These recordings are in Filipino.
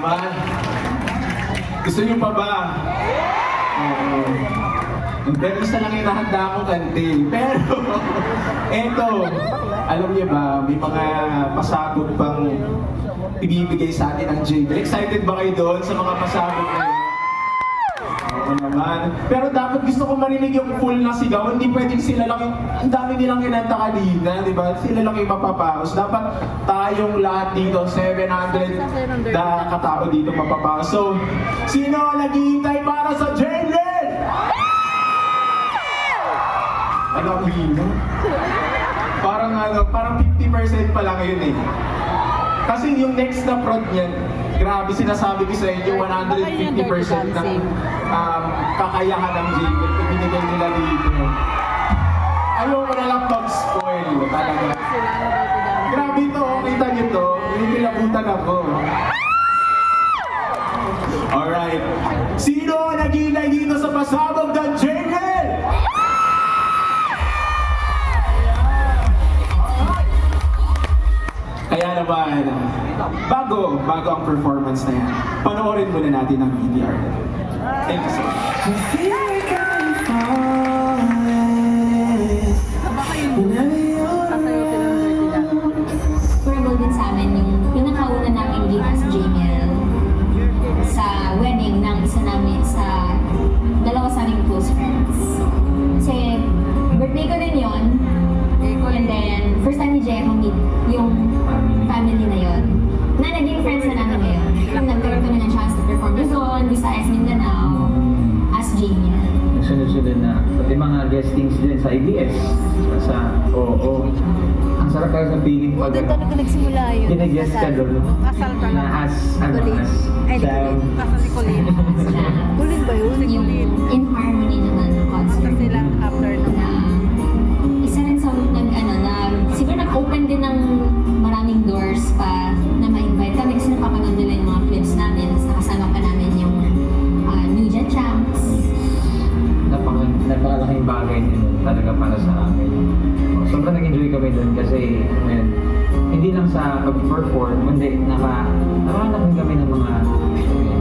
naman. Gusto niyo pa ba? Oo. Pero isa lang yung nahanda akong kantil. Pero, eto, alam niyo ba, may mga pasabog pang ibibigay sa atin ng JBL. Excited ba kayo doon sa mga pasabog na yun? Oo naman. Pero dapat gusto ko marinig yung full na sigaw. Hindi pwedeng sila lang yung, ang dami nilang kinanta kanina, di ba? Sila lang yung mapapaos. Dapat tayong lahat dito, 700 na katao dito mapapaos. So, sino ang naghihintay para sa JBL? Ano ang hino? Parang 50% pa lang yun eh. Kasi yung next na prod niyan, grabe sinasabi ko sa inyo, 150% ng kakayahan ng JBL kung binigay nila dito. Ayaw ko na lang pag-spoil talaga. Grabe ito, kita niyo to, pinilabutan ako. Alright, sino ang naghihintay dito sa pasabog ng JBL? Kaya naman, bago ang performance na yan, panoorin muna natin ang VTR. Thank you so much. Memorable din sa amin yung nakauna namin gig as JBL sa wedding ng isa namin sa dalawa sa aming close friends. Kasi birthday ko din yun. And then, first time ni Jay meet yung family na yun. Na naging friends na namin ngayon. Nagkaroon kami ng chance to perform Luzon, Visayas, Mindanao, as JBL. Sunod-sunod na. Pati mga guestings din sa IBS. Sa Oo. Ang sarap kayo sa feeling pag Doon talaga nagsimula yun. ginag-guest ka doon. Kasal ka Na lang. as, ano, Colleen. as, Ay, di sa, Colleen. Kasal si Colleen. Colleen ba yun? Si Yung Colleen. In Harmony naman na concert. Kasal silang after nung Na isa rin sa siguro nag-open din ng maraming doors pa na ma-invite kami kasi napapanood nila yung mga clips namin. Tapos nakasama pa namin yung New Gen Champs. napakalaking bagay din talaga para sa amin. Sobrang nag-enjoy kami doon kasi ngayon, hindi lang sa pag-perform, kundi nakahanap kami ng mga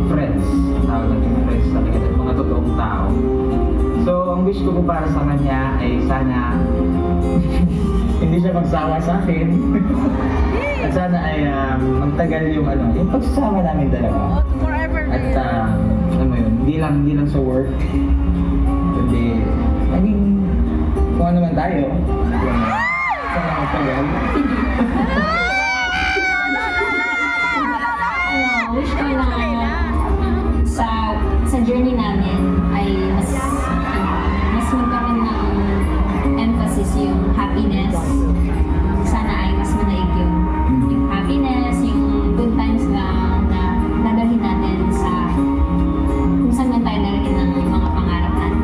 friends, tawag natin friends talaga, at mga totoong tao. So, ang wish ko po para sa kanya ay sana hindi siya magsawa sa akin. At sana ay magtagal yung pagsasama namin talaga. Oh, forever na At yun. alam mo yun, hindi lang sa work, kundi naging kung ano man tayo. Sana magtagal. Wish ko na sa journey namin ay mas magkaroon ng emphasis yung happiness. Sana ay mas manaig yung happiness, yung good times lang na dadalhin natin sa kung saan man tayo dalhin ng mga pangarap natin.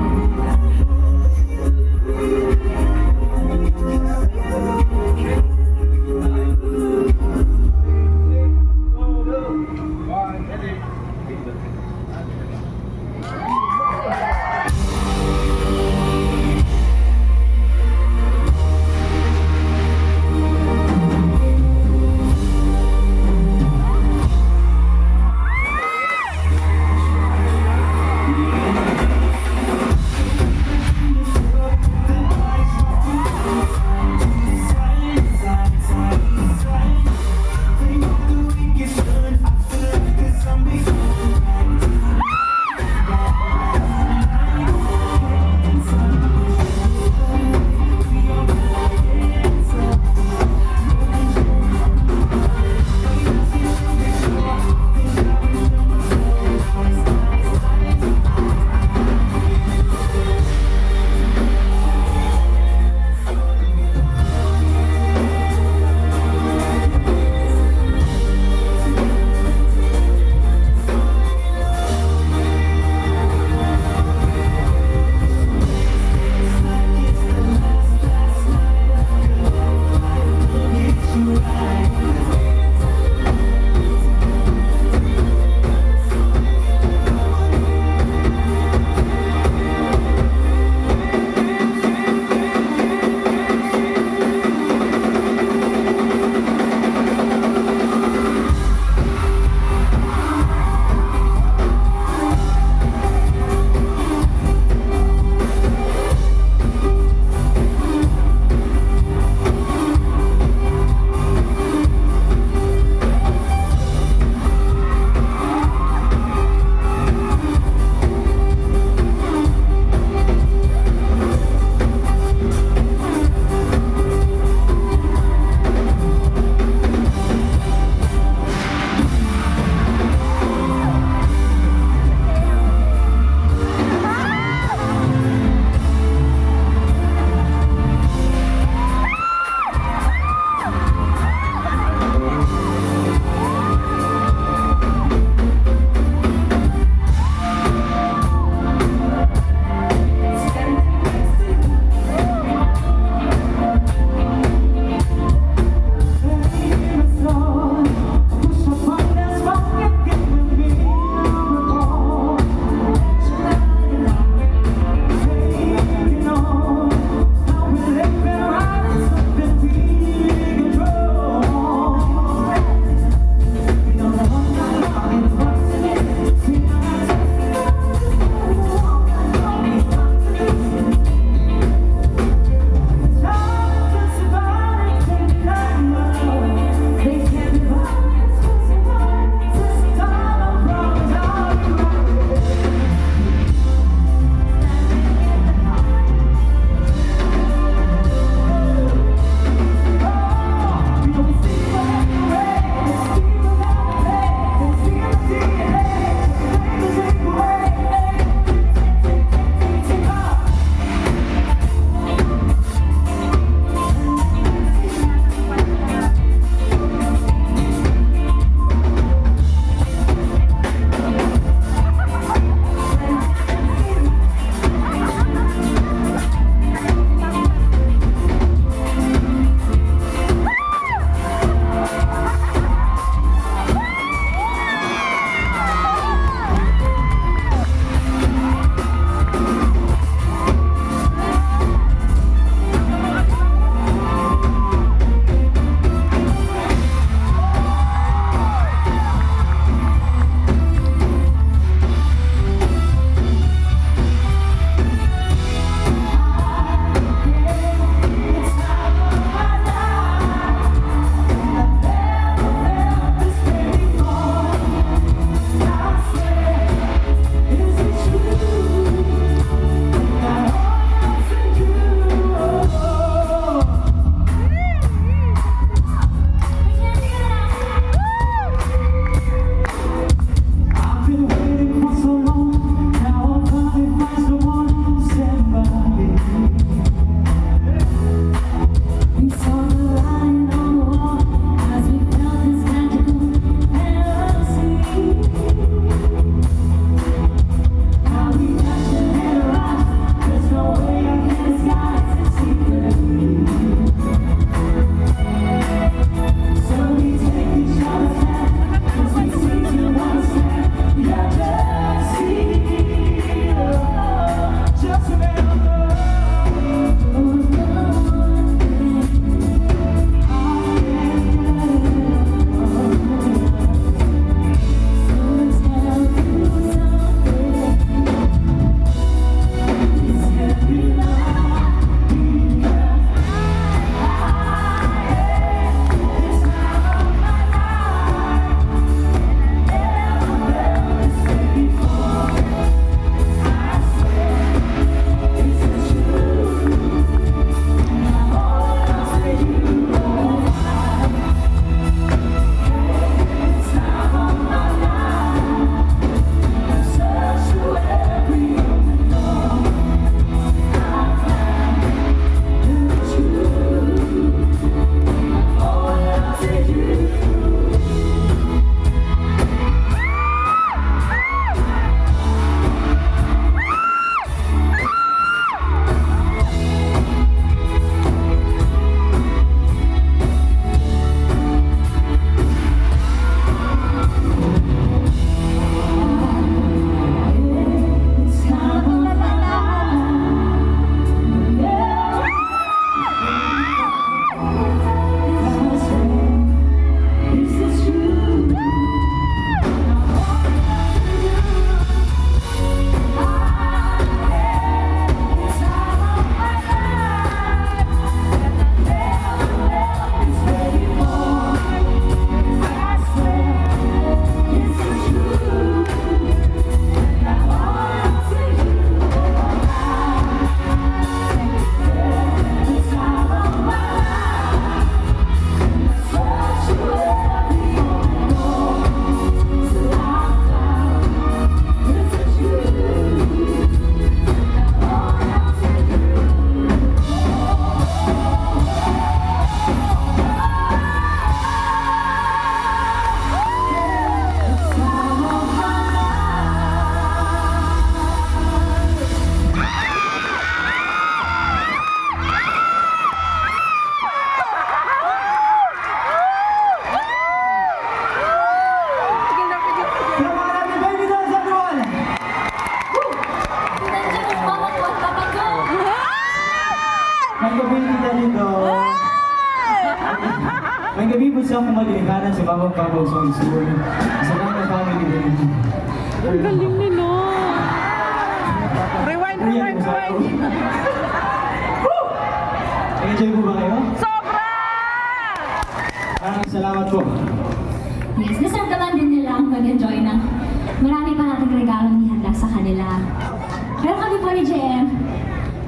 isa akong malilingkaran sa Mama Papaw Song School. Sa mga family din. Ang galing nila. Rewind, rewind, rewind. Enjoy po ba kayo? Sobra! Maraming salamat po. Yes, nasaramdaman din nila ang mag-enjoy ng marami pa nating regalong ihanda sa kanila. Pero kami po ni JM,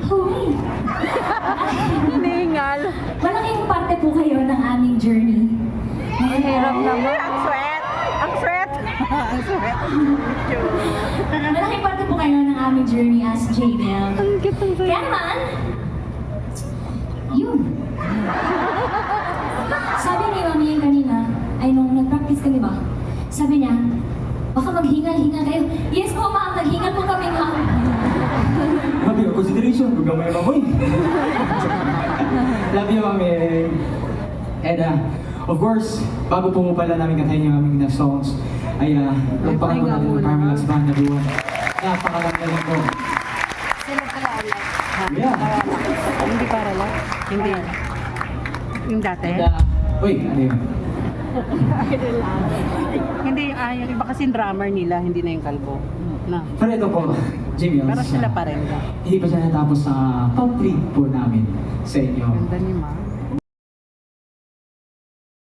huy! Hiningal. Malaking parte po kayo ng aming journey. Ang hirap naman. Ang sweat. Ang sweat. Ang sweat. Malaking parte po kayo ng aming journey as JBL. Ang cute ang Kaya sweat. naman, yun. Sabi ni Mami yung kanina, ay nung nag-practice kami ba, sabi niya, baka maghingal-hingal kayo. Yes po ma'am, naghingal po kami ma'am. Love you, consideration. Huwag gamay mamoy. Love you, Mami. And of course, bago po pala namin kantahin yung aming next songs, ay magpakan mo natin ng Carmela's Band na buwan. Napakaganda rin po. Sino pala ulit? Yeah. Hindi para lang. Hindi. Yung dati? Uy, ano yun? Hindi, yung iba kasi drummer nila, hindi na yung kalbo. Na. Pero ito po, Jimmy, Pero sila pa rin. hindi pa siya natapos sa pop-read po namin sa inyo. Ganda ni Ma.